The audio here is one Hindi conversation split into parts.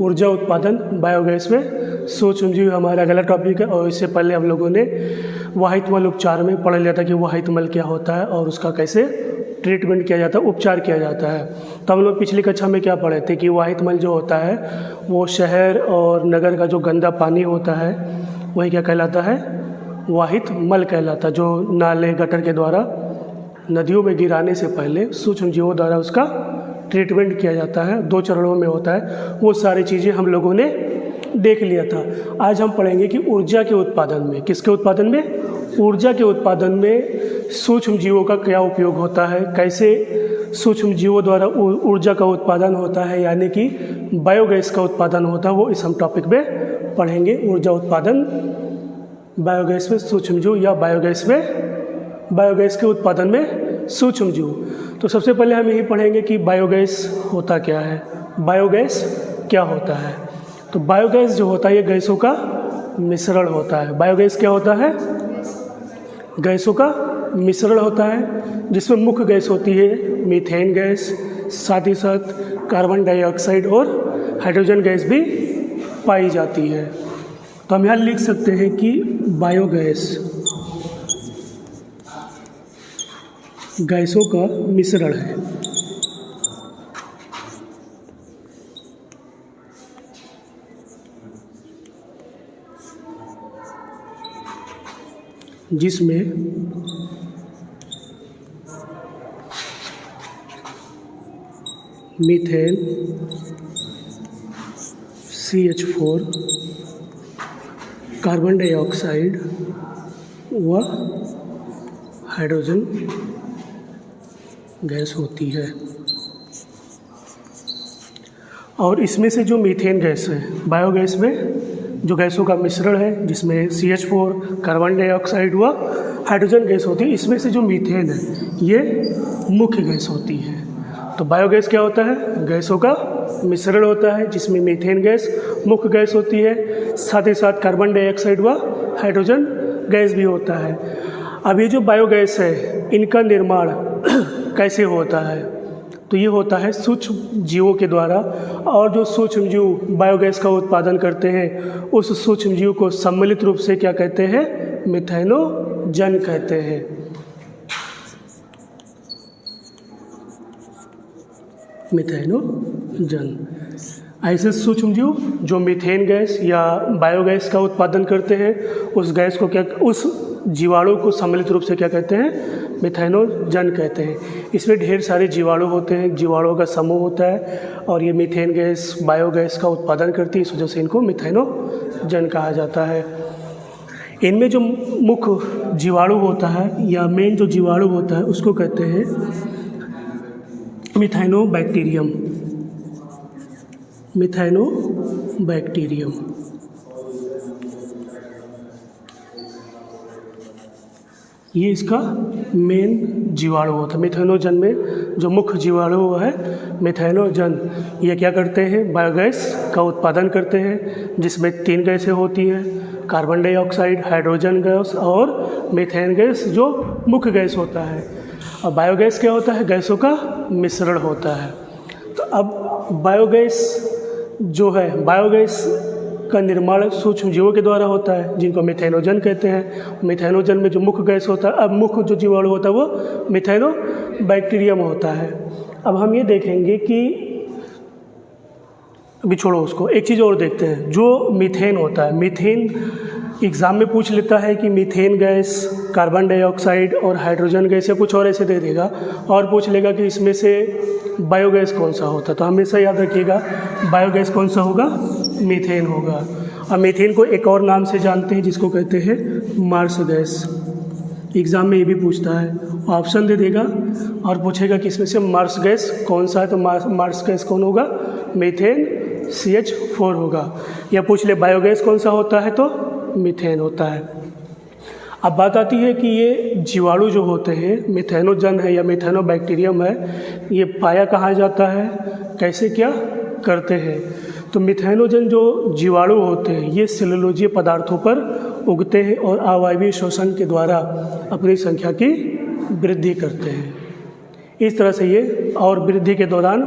ऊर्जा उत्पादन बायोगैस में सूक्ष्मजीव हमारा अगला टॉपिक है। और इससे पहले हम लोगों ने वाहित मल उपचार में पढ़ लिया था कि वाहित मल क्या होता है और उसका कैसे ट्रीटमेंट किया जाता है, उपचार किया जाता है। तो हम लोग पिछली कक्षा में क्या पढ़े थे कि वाहित मल जो होता है वो शहर और नगर का जो गंदा पानी होता है वही क्या कहलाता है, वाहित मल कहलाता है, जो नाले गटर के द्वारा नदियों में गिराने से पहले सूक्ष्मजीवों द्वारा उसका ट्रीटमेंट किया जाता है। 2 चरणों में होता है। वो सारी चीज़ें हम लोगों ने देख लिया था। आज हम पढ़ेंगे कि ऊर्जा के उत्पादन में, किसके उत्पादन में, ऊर्जा के उत्पादन में सूक्ष्मजीवों का क्या उपयोग होता है, कैसे सूक्ष्मजीवों द्वारा ऊर्जा का उत्पादन होता है, यानी कि बायोगैस का उत्पादन होता है। वो इस हम टॉपिक में पढ़ेंगे। ऊर्जा उत्पादन बायोगैस में सूक्ष्मजीव या बायोगैस के उत्पादन में सूक्ष्मजीव। तो सबसे पहले हम यही पढ़ेंगे कि बायोगैस होता क्या है, बायोगैस क्या होता है। तो बायोगैस जो होता है ये गैसों का मिश्रण होता है। बायोगैस क्या होता है, गैसों का मिश्रण होता है, जिसमें मुख्य गैस होती है मीथेन गैस, साथ ही साथ कार्बन डाइऑक्साइड और हाइड्रोजन गैस भी पाई जाती है। तो हम यहाँ लिख सकते हैं कि बायोगैस गैसों का मिश्रण है। जिसमें मीथेन, CH4, कार्बन डाइऑक्साइड व हाइड्रोजन गैस होती है। और इसमें से जो मीथेन गैस है, बायोगैस में जो गैसों का मिश्रण है जिसमें CH4, कार्बन डाइऑक्साइड व हाइड्रोजन गैस होती है, इसमें से जो मीथेन है ये मुख्य गैस होती है। तो बायोगैस क्या होता है, गैसों का मिश्रण होता है जिसमें मीथेन गैस मुख्य गैस होती है, साथ ही साथ कार्बन डाइऑक्साइड व हाइड्रोजन गैस भी होता है। अब ये जो बायोगैस है इनका निर्माण कैसे होता है, तो ये होता है सूक्ष्म जीवों के द्वारा। और जो सूक्ष्म जीव बायोगैस का उत्पादन करते हैं उस सूक्ष्म जीव को सम्मिलित रूप से क्या कहते हैं, मिथेनोजन कहते हैं। मिथेनोजन ऐसे सूक्ष्म जीव जो मीथेन गैस या बायोगैस का उत्पादन करते हैं उस गैस को क्या, उस जीवाणु को सम्मिलित रूप से क्या कहते हैं, मिथेनोजन कहते हैं। इसमें ढेर सारे जीवाणु होते हैं, जीवाणुओं का समूह होता है और ये मीथेन गैस बायोगैस का उत्पादन करती है, इस वजह से इनको मिथेनोजन कहा जाता है। इनमें जो मुख्य जीवाणु होता है या मेन जो जीवाणु होता है उसको कहते हैं मिथाइनोबैक्टीरियम। मिथाइनोबैक्टीरियम ये इसका मेन जीवाणु होता है। मिथेनोजन में जो मुख्य जीवाणु है मिथेनोजन, ये क्या करते हैं, बायोगैस का उत्पादन करते हैं जिसमें 3 गैसें होती हैं, कार्बन डाइऑक्साइड, हाइड्रोजन गैस और मीथेन गैस जो मुख्य गैस होता है। और बायोगैस क्या होता है, गैसों का मिश्रण होता है। तो अब बायोगैस जो है, बायोगैस का निर्माण सूक्ष्म जीवों के द्वारा होता है जिनको मिथेनोजन कहते हैं। मिथेनोजन में जो मुख्य गैस होता है, अब मुख्य जो जीवाणु होता है वो मिथेनोबैक्टीरियम होता है। अब हम ये देखेंगे कि अभी छोड़ो उसको, एक चीज़ और देखते हैं। जो मीथेन होता है, मीथेन एग्ज़ाम में पूछ लेता है कि मीथेन गैस, कार्बन डाइऑक्साइड और हाइड्रोजन गैस या कुछ और ऐसे दे देगा और पूछ लेगा कि इसमें से बायोगैस कौन सा होता है। तो हमेशा याद रखिएगा बायोगैस कौन सा होगा, मीथेन होगा। अब मीथेन को एक और नाम से जानते हैं जिसको कहते हैं मार्स गैस। एग्ज़ाम में ये भी पूछता है, ऑप्शन दे देगा और पूछेगा कि इसमें से मार्स गैस कौन सा है, तो मार्स गैस कौन होगा, मीथेन CH4 होगा। या पूछ ले बायोगैस कौन सा होता है, तो मीथेन होता है। अब बात आती है कि ये जीवाणु जो होते हैं, मिथेनोजन है या मिथेनोबैक्टीरियम है, ये पाया कहाँ जाता है, कैसे क्या करते हैं। तो मिथेनोजन जो जीवाणु होते हैं ये सेलुलोजीय पदार्थों पर उगते हैं और अवायवीय श्वसन के द्वारा अपनी संख्या की वृद्धि करते हैं। इस तरह से ये और वृद्धि के दौरान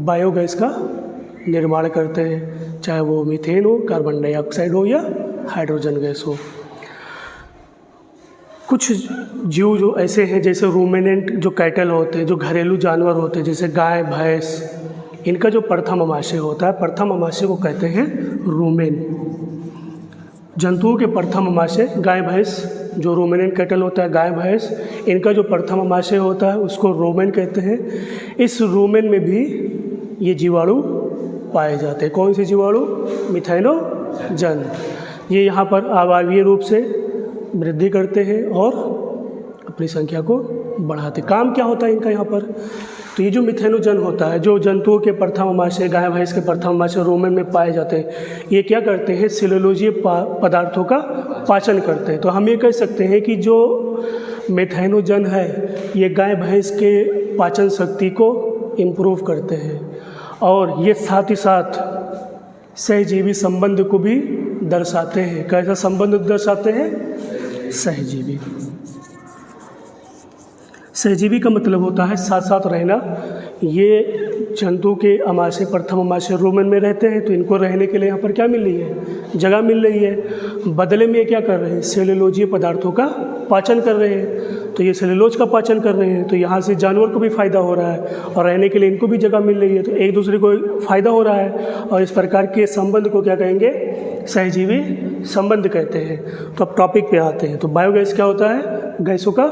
बायोगैस का निर्माण करते हैं, चाहे वो मीथेन हो, कार्बन डाइऑक्साइड हो या हाइड्रोजन गैस हो। कुछ जीव जो ऐसे हैं जैसे रूमिनेंट जो कैटल होते हैं, जो घरेलू जानवर होते हैं जैसे गाय भैंस, इनका जो प्रथम अमाशय होता है, प्रथम अमाशय को कहते हैं रूमेन। जंतुओं के प्रथम अमाशय गाय भैंस, जो रूमिनेंट कैटल होता है गाय भैंस, इनका जो प्रथम अमाशय होता है उसको रूमेन कहते हैं। इस रूमेन में भी ये जीवाणु पाए जाते हैं। कौन से जीवाणु? मिथेनोजन। ये यहाँ पर अवायवीय रूप से वृद्धि करते हैं और अपनी संख्या को बढ़ाते। काम क्या होता है इनका यहाँ पर? तो ये जो मिथेनोजन होता है, जो जंतुओं के प्रथम अमाशय गाय भैंस के प्रथम अमाशय रूमेन में पाए जाते हैं, ये क्या करते हैं? सेलुलोजीय पदार्थों का पाचन करते हैं। तो हम ये कह सकते हैं कि जो मिथेनोजन है ये गाय भैंस के पाचन शक्ति को इम्प्रूव करते हैं और ये साथ ही साथ सहजीवी संबंध को भी दर्शाते हैं। कैसा संबंध दर्शाते हैं? सहजीवी। सहजीवी का मतलब होता है साथ साथ रहना। ये जंतु के अमाशय प्रथम अमाशय रूमेन में रहते हैं, तो इनको रहने के लिए यहाँ पर क्या मिल रही है? जगह मिल रही है। बदले में ये क्या कर रहे हैं? सेलुलोजीय पदार्थों का पाचन कर रहे हैं। तो ये सेलुलोज का पाचन कर रहे हैं, तो यहाँ से जानवर को भी फ़ायदा हो रहा है और रहने के लिए इनको भी जगह मिल रही है, तो एक दूसरे को फ़ायदा हो रहा है। और इस प्रकार के संबंध को क्या कहेंगे? सहजीवी संबंध कहते हैं। तो अब टॉपिक पे आते हैं। तो बायोगैस क्या होता है? गैसों का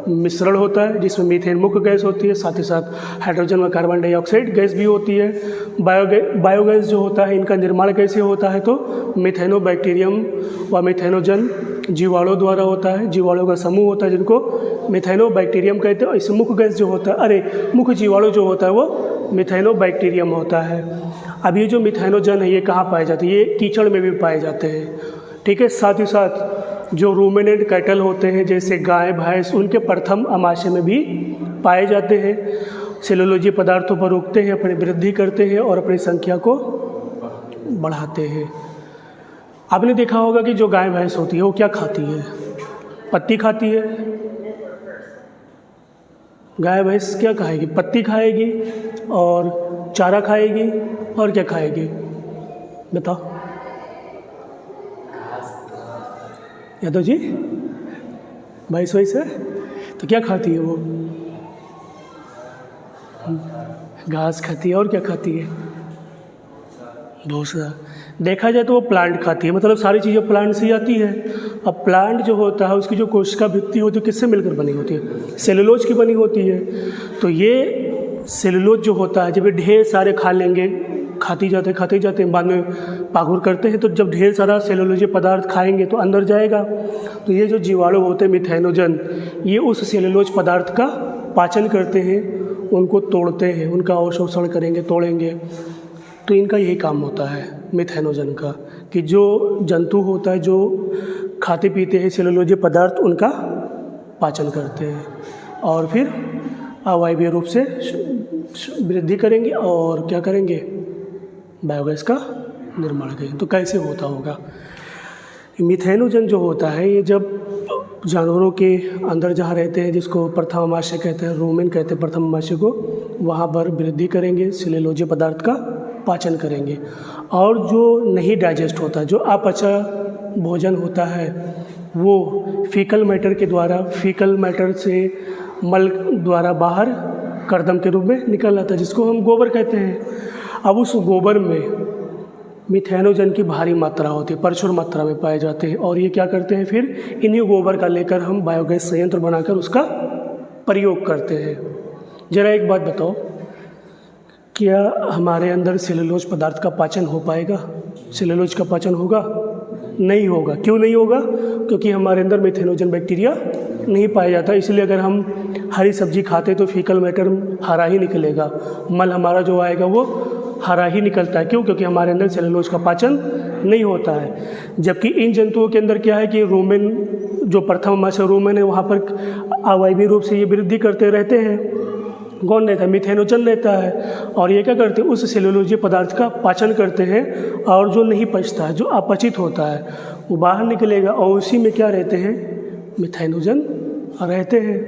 मिश्रण होता है जिसमें मीथेन मुख्य गैस होती है, साथ ही साथ हाइड्रोजन व कार्बन डाइऑक्साइड गैस भी होती है। बायोगैस जो होता है इनका निर्माण कैसे होता है? तो मिथेनोबैक्टीरियम व मिथेनोजन जीवाणु द्वारा होता है। जीवाणु का समूह होता है जिनको मिथेनोबैक्टीरियम कहते हैं। और इस मुख्य गैस जो होता है, मुख्य जीवाणु जो होता है वो मिथेनोबैक्टीरियम होता है। अब ये जो मिथेनोजन है ये कहाँ पाए जाते हैं? ये कीचड़ में भी पाए जाते हैं, ठीक है। साथ ही साथ जो रूमिनेंट कैटल होते हैं जैसे गाय भैंस, उनके प्रथम अमाशय में भी पाए जाते हैं। सेलुलोजी पदार्थों पर उगते हैं, अपनी वृद्धि करते हैं और अपनी संख्या को बढ़ाते हैं। आपने देखा होगा कि जो गाय भैंस होती है वो क्या खाती है? पत्ती खाती है। गाय भैंस क्या खाएगी? पत्ती खाएगी और चारा खाएगी और क्या खाएगी? बताओ यादव जी। भैंस वैसे तो क्या खाती है वो? घास खाती है और क्या खाती है? भूसा। देखा जाए तो वो प्लांट खाती है, मतलब सारी चीज़ें प्लांट से ही आती है। अब प्लांट जो होता है उसकी जो कोशिका भित्ति होती है किससे मिलकर बनी होती है? सेलुलोज की बनी होती है। तो ये सेलुलोज जो होता है जब ये ढेर सारे खा लेंगे, खाते जाते हैं, बाद में पागुर करते हैं, तो जब ढेर सारा सेलुलोजी पदार्थ खाएंगे तो अंदर जाएगा। तो ये जो जीवाणु होते हैं मिथेनोजन, ये उस सेलुलोज पदार्थ का पाचन करते हैं, उनको तोड़ते हैं, उनका अवशोषण करेंगे, तोड़ेंगे। तो इनका यही काम होता है मिथेनोजन का, कि जो जंतु होता है जो खाते पीते हैं सेलुलोजी पदार्थ, उनका पाचन करते हैं और फिर अवायवीय रूप से वृद्धि करेंगे और क्या करेंगे? बायोगैस का निर्माण करेंगे। तो कैसे होता होगा? मिथेनोजन जो होता है ये जब जानवरों के अंदर जहाँ रहते हैं, जिसको प्रथम अमाशय कहते हैं, रूमेन कहते हैं प्रथम अमाशय को, वहाँ पर वृद्धि करेंगे, सेलुलोजी पदार्थ का पाचन करेंगे। और जो नहीं डाइजेस्ट होता, जो अपचा भोजन होता है, वो फीकल मैटर के द्वारा, फीकल मैटर से मल द्वारा बाहर कर्दम के रूप में निकल आता है, जिसको हम गोबर कहते हैं। अब उस गोबर में मिथेनोजन की भारी मात्रा होती है, प्रचुर मात्रा में पाए जाते हैं। और ये क्या करते हैं? फिर इन्हीं गोबर का लेकर हम बायोगैस संयंत्र बनाकर उसका प्रयोग करते हैं। ज़रा एक बात बताओ, क्या हमारे अंदर सेलुलोज पदार्थ का पाचन हो पाएगा? सेलुलोज का पाचन होगा? नहीं होगा। क्यों नहीं होगा? क्योंकि हमारे अंदर मिथेनोजन बैक्टीरिया नहीं पाया जाता। इसलिए अगर हम हरी सब्जी खाते तो फीकल मैटर हरा ही निकलेगा, मल हमारा जो आएगा वो हरा ही निकलता है। क्यों? क्योंकि हमारे अंदर सेलुलोज का पाचन नहीं होता है। जबकि इन जंतुओं के अंदर क्या है कि रूमेन, जो प्रथम अमाशय रूमेन है, वहाँ पर अवायवीय रूप से ये वृद्धि करते रहते हैं। कौन रहता है? मिथेनोजन रहता है। और ये क्या करते हैं? उस सेलुलोजी पदार्थ का पाचन करते हैं और जो नहीं पचता है, जो अपचित होता है, वो बाहर निकलेगा। और उसी में क्या रहते हैं? मिथेनोजन रहते हैं,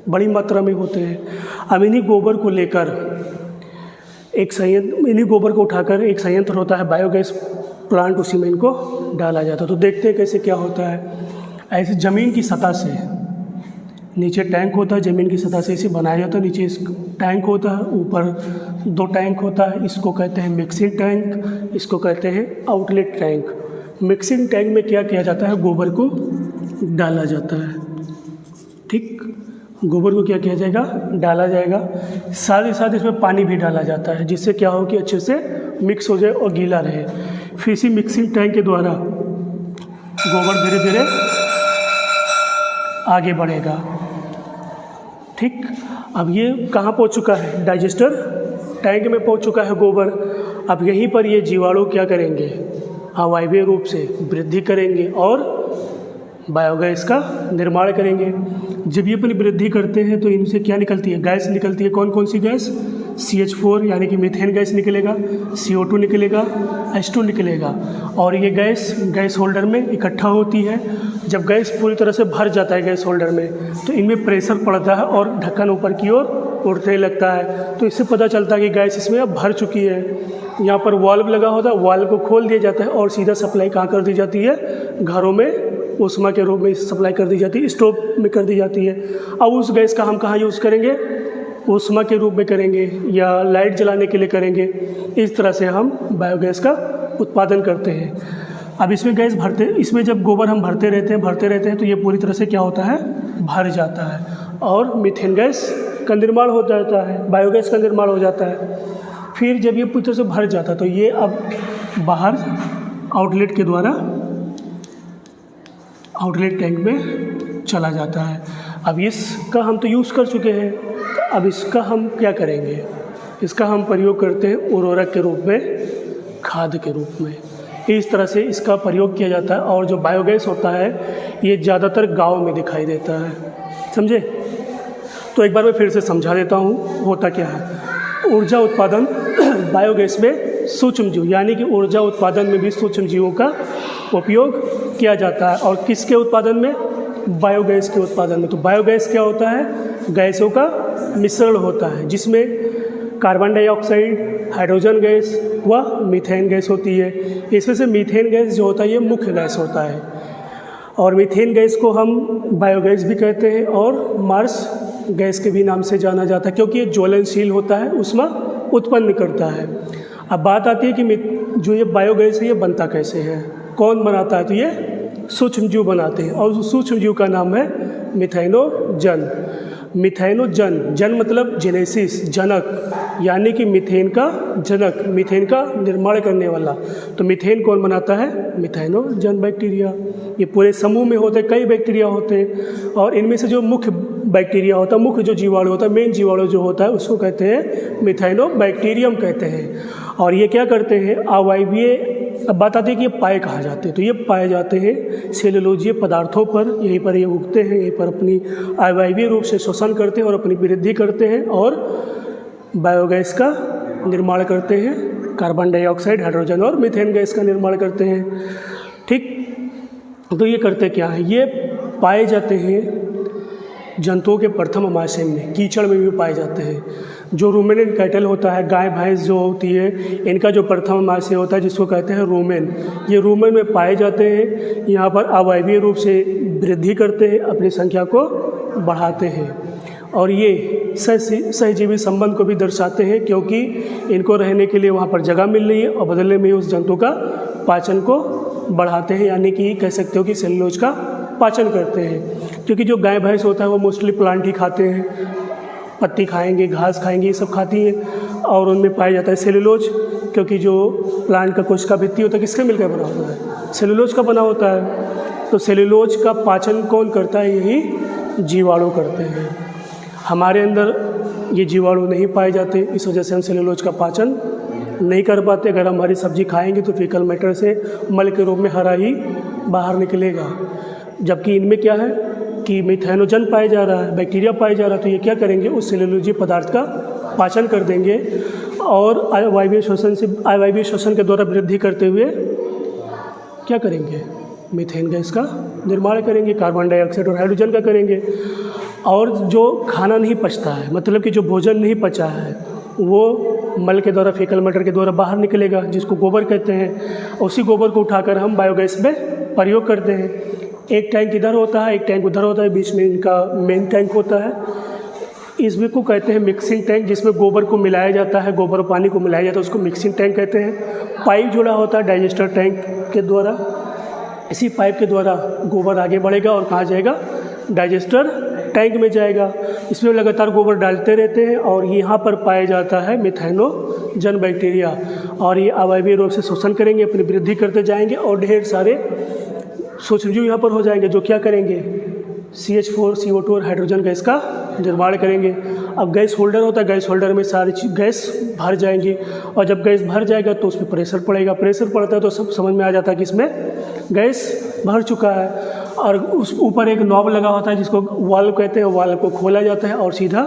बड़ी मात्रा में होते हैं। अब इन्हीं गोबर को लेकर एक संयंत्र, इन्हीं गोबर को उठाकर एक संयंत्र होता है बायोगैस प्लांट, उसी में इनको डाला जाता है। तो देखते हैं कैसे क्या होता है। ऐसे ज़मीन की सतह से, नीचे टैंक होता है, ज़मीन की सतह से इसे बनाया जाता है। नीचे इस टैंक होता है, ऊपर 2 टैंक होता है। इसको कहते हैं मिक्सिंग टैंक, इसको कहते हैं आउटलेट टैंक। मिक्सिंग टैंक में क्या किया जाता है, गोबर को डाला जाता है। ठीक, गोबर को क्या किया जाएगा, डाला जाएगा। साथ ही साथ इसमें पानी भी डाला जाता है, जिससे क्या हो कि अच्छे से मिक्स हो जाए और गीला रहे। फिर इसी मिक्सिंग टैंक के द्वारा गोबर धीरे धीरे आगे बढ़ेगा। ठीक, अब ये कहाँ पहुँच चुका है, डाइजेस्टर टैंक में पहुँच चुका है गोबर। अब यहीं पर ये जीवाणु क्या करेंगे, अवायवीय रूप से वृद्धि करेंगे और बायोगैस का निर्माण करेंगे। जब ये अपनी वृद्धि करते हैं तो इनसे क्या निकलती है, गैस निकलती है। कौन कौन सी गैस, CH4 यानी कि मीथेन गैस निकलेगा, CO2 निकलेगा, H2 निकलेगा। और ये गैस होल्डर में इकट्ठा होती है। जब गैस पूरी तरह से भर जाता है गैस होल्डर में, तो इनमें प्रेशर पड़ता है और ढक्कन ऊपर की ओर उड़ने लगता है। तो इससे पता चलता है कि गैस इसमें अब भर चुकी है। यहाँ पर वाल्व लगा होता है, वाल्व को खोल दिया जाता है और सीधा सप्लाई कहाँ कर दी जाती है, घरों में ऊष्मा के रूप में सप्लाई कर दी जाती है, स्टोव में कर दी जाती है। अब उस गैस का हम कहाँ यूज़ करेंगे, ऊष्मा के रूप में करेंगे या लाइट जलाने के लिए करेंगे। इस तरह से हम बायोगैस का उत्पादन करते हैं। अब इसमें गैस भरते, इसमें जब गोबर हम भरते रहते हैं तो ये पूरी तरह से क्या होता है, भर जाता है और मीथेन गैस का निर्माण हो जाता है, बायोगैस का निर्माण हो जाता है। फिर जब ये पूरी तरह से भर जाता है तो ये अब बाहर आउटलेट के द्वारा आउटलेट टैंक में चला जाता है। अब इसका हम तो यूज़ कर चुके हैं, अब इसका हम क्या करेंगे, इसका हम प्रयोग करते हैं उर्वरक के रूप में, खाद के रूप में। इस तरह से इसका प्रयोग किया जाता है। और जो बायोगैस होता है ये ज़्यादातर गांव में दिखाई देता है, समझे। तो एक बार मैं फिर से समझा देता हूँ होता क्या है। ऊर्जा उत्पादन बायोगैस में सूक्ष्म जीव, यानी कि ऊर्जा उत्पादन में भी सूक्ष्म जीवों का उपयोग किया जाता है। और किसके उत्पादन में, बायोगैस के उत्पादन में। तो बायोगैस क्या होता है, गैसों का मिश्रण होता है, जिसमें कार्बन डाइऑक्साइड, हाइड्रोजन गैस व मीथेन गैस होती है। इसमें से मीथेन गैस जो होता है ये मुख्य गैस होता है। और मीथेन गैस को हम बायोगैस भी कहते हैं और मार्स गैस के भी नाम से जाना जाता है, क्योंकि ये ज्वलनशील होता है, ऊष्मा उत्पन्न करता है। अब बात आती है कि जो ये बायोगैस है ये बनता कैसे है, कौन बनाता है, तो ये सूक्ष्म जीव बनाते हैं। और उस सूक्ष्म जीव का नाम है मिथेनोजन। मिथेनोजन, जन मतलब जेनेसिस, जनक, यानी कि मीथेन का जनक, मीथेन का निर्माण करने वाला। तो मीथेन कौन बनाता है, मिथेनोजन बैक्टीरिया। ये पूरे समूह में होते हैं, कई बैक्टीरिया होते हैं। और इनमें से जो मुख्य बैक्टीरिया होता है, मुख्य जो जीवाणु होता है, मेन जीवाणु जो होता है, उसको कहते हैं मिथाइनोबैक्टीरियम कहते हैं। और ये क्या करते हैं, अवायवीय, अब बात आती है कि ये पाए कहाँ जाते हैं, तो ये पाए जाते हैं सेलुलोजीय पदार्थों पर। यहीं पर ये उगते हैं, यहीं पर अपनी अवायवीय रूप से शोषण करते हैं और अपनी वृद्धि करते हैं और बायोगैस का निर्माण करते हैं। कार्बन डाइऑक्साइड, हाइड्रोजन और मीथेन गैस का निर्माण करते हैं। ठीक, तो ये करते क्या है, ये पाए जाते हैं जंतुओं के प्रथम आमाशय में, कीचड़ में भी पाए जाते हैं। जो रूमेनेंट कैटल होता है, गाय भैंस जो होती है, इनका जो प्रथम आमाशय होता है जिसको कहते हैं रूमेन, ये रूमेन में पाए जाते हैं। यहाँ पर अवायवीय रूप से वृद्धि करते हैं, अपनी संख्या को बढ़ाते हैं। और ये सहजीवी संबंध को भी दर्शाते हैं, क्योंकि इनको रहने के लिए वहाँ पर जगह मिल रही है और बदले में उस जंतु का पाचन को बढ़ाते हैं, यानी कि कह सकते हो कि सेलुलोज का पाचन करते हैं। क्योंकि जो गाय भैंस होता है वो मोस्टली प्लांट ही खाते हैं, पत्ती खाएंगे, घास खाएंगे, ये सब खाती हैं। और उनमें पाया जाता है सेलुलोज, क्योंकि जो प्लांट का कोशिका भित्ति होता है किसके मिलकर बना होता है, सेलुलोज का बना होता है। तो सेलुलोज का पाचन कौन करता है, यही जीवाणु करते हैं। हमारे अंदर ये जीवाणु नहीं पाए जाते, इस वजह से हम सेलुलोज का पाचन नहीं कर पाते। अगर हम हरी सब्जी खाएंगे तो फीकल मैटर से मल के रूप में हरा ही बाहर निकलेगा। जबकि इनमें क्या है कि मिथेनोजन पाया जा रहा है, बैक्टीरिया पाया जा रहा है, तो ये क्या करेंगे, उस सेलुलोजी पदार्थ का पाचन कर देंगे और अवायवीय शोषण के द्वारा वृद्धि करते हुए क्या करेंगे, मीथेन गैस का निर्माण करेंगे, कार्बन डाइऑक्साइड और हाइड्रोजन का करेंगे। और जो खाना नहीं पचता है, मतलब कि जो भोजन नहीं पचा है, वो मल के द्वारा, फीकल मैटर के द्वारा बाहर निकलेगा, जिसको गोबर कहते हैं। उसी गोबर को उठाकर हम बायोगैस में प्रयोग करते हैं। एक टैंक इधर होता है, एक टैंक उधर होता है, बीच में इनका मेन टैंक होता है। इसमें को कहते हैं मिक्सिंग टैंक, जिसमें गोबर को मिलाया जाता है, गोबर और पानी को मिलाया जाता है, उसको मिक्सिंग टैंक कहते हैं। पाइप जुड़ा होता है डाइजेस्टर टैंक के द्वारा। इसी पाइप के द्वारा गोबर आगे बढ़ेगा और कहाँ जाएगा, डाइजेस्टर टैंक में जाएगा। इसमें लगातार गोबर डालते रहते हैं और यहाँ पर पाया जाता है मिथाइनोजन बैक्टीरिया, और ये अवायवीय रूप से शोषण करेंगे, अपनी वृद्धि करते जाएंगे और ढेर सारे सूक्ष्मजीव यहाँ पर हो जाएंगे, जो क्या करेंगे, CH4 CO2 और हाइड्रोजन गैस का निर्माण करेंगे। अब गैस होल्डर होता है, गैस होल्डर में सारी गैस भर जाएंगी, और जब गैस भर जाएगा तो उसमें प्रेशर पड़ेगा। प्रेशर पड़ता है तो सब समझ में आ जाता है कि इसमें गैस भर चुका है। और उस ऊपर एक नॉब लगा होता है जिसको वाल्व कहते हैं, वाल्व को खोला जाता है और सीधा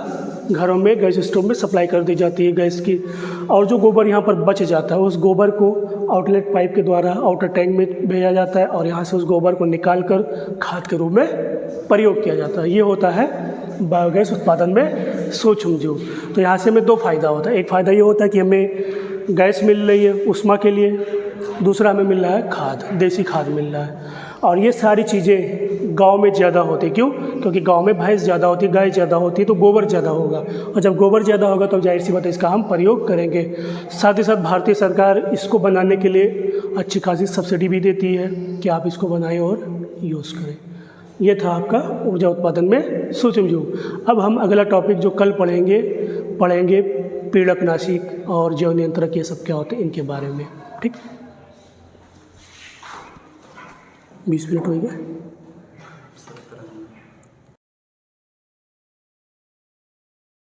घरों में गैस स्टोव में सप्लाई कर दी जाती है गैस की। और जो गोबर यहाँ पर बच जाता है, उस गोबर को आउटलेट पाइप के द्वारा आउटर टैंक में भेजा जाता है और यहाँ से उस गोबर को निकाल कर खाद के रूप में प्रयोग किया जाता है। ये होता है बायोगैस उत्पादन में सूक्ष्मजीव। तो यहाँ से हमें दो फायदा होता है। एक फ़ायदा ये होता है कि हमें गैस मिल रही है उष्मा के लिए, दूसरा हमें मिल रहा है खाद, देसी खाद मिल रहा है। और ये सारी चीज़ें गांव में ज़्यादा होती है। क्यों? क्योंकि गांव में भैंस ज़्यादा होती है, गाय ज़्यादा होती है, तो गोबर ज़्यादा होगा, और जब गोबर ज़्यादा होगा तो जाहिर सी बात है इसका हम प्रयोग करेंगे। साथ ही साथ भारतीय सरकार इसको बनाने के लिए अच्छी खासी सब्सिडी भी देती है कि आप इसको बनाएं और यूज़ करें। ये था आपका ऊर्जा उत्पादन में सूक्ष्मजीव। अब हम अगला टॉपिक जो कल पढ़ेंगे पीड़कनाशी और जैव नियंत्रक, ये सब क्या होते हैं इनके बारे में। ठीक, 20 मिनट हो गया।